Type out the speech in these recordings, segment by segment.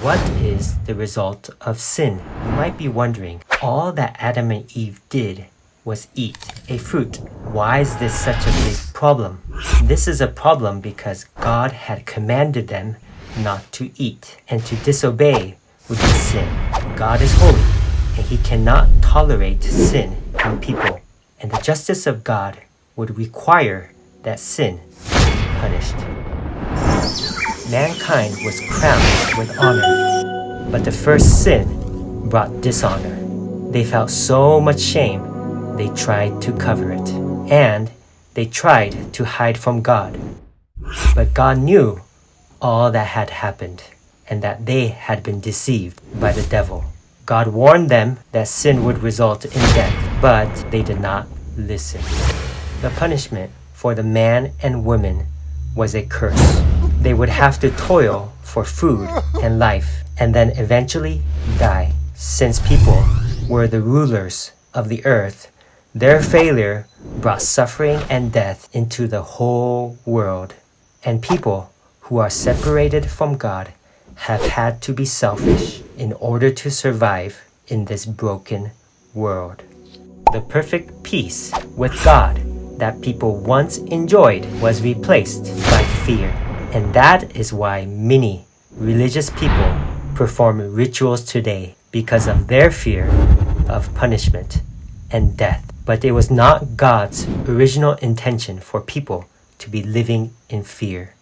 What is the result of sin? You might be wondering, all that Adam and Eve did was eat a fruit. Why is this such a big problem? This is a problem because God had commanded them not to eat, and to disobey would be sin. God is holy, and He cannot tolerate sin in people, and the justice of God would require that sin be punished. Mankind was crowned with honor, but the first sin brought dishonor. They felt so much shame, they tried to cover it, and they tried to hide from God. But God knew all that had happened, and that they had been deceived by the devil. God warned them that sin would result in death, but they did not listen. The punishment for the man and woman was a curse. They would have to toil for food and life, and then eventually die. Since people were the rulers of the earth, their failure brought suffering and death into the whole world. And people who are separated from God have had to be selfish in order to survive in this broken world. The perfect peace with God that people once enjoyed was replaced by fear. And that is why many religious people perform rituals today, because of their fear of punishment and death. But it was not God's original intention for people to be living in fear,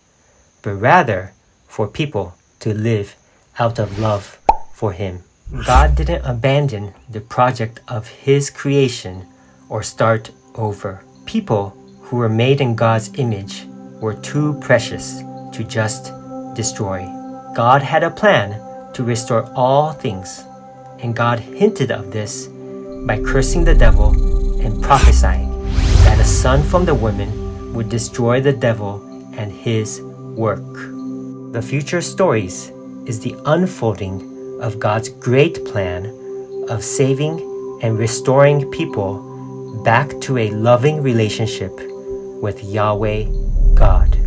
but rather for people to live out of love for Him. God didn't abandon the project of His creation or start over. People who were made in God's image were too precious to just destroy. God had a plan to restore all things, and God hinted of this by cursing the devil and prophesying that a son from the woman would destroy the devil and his work. The future stories is the unfolding of God's great plan of saving and restoring people back to a loving relationship with Yahweh God.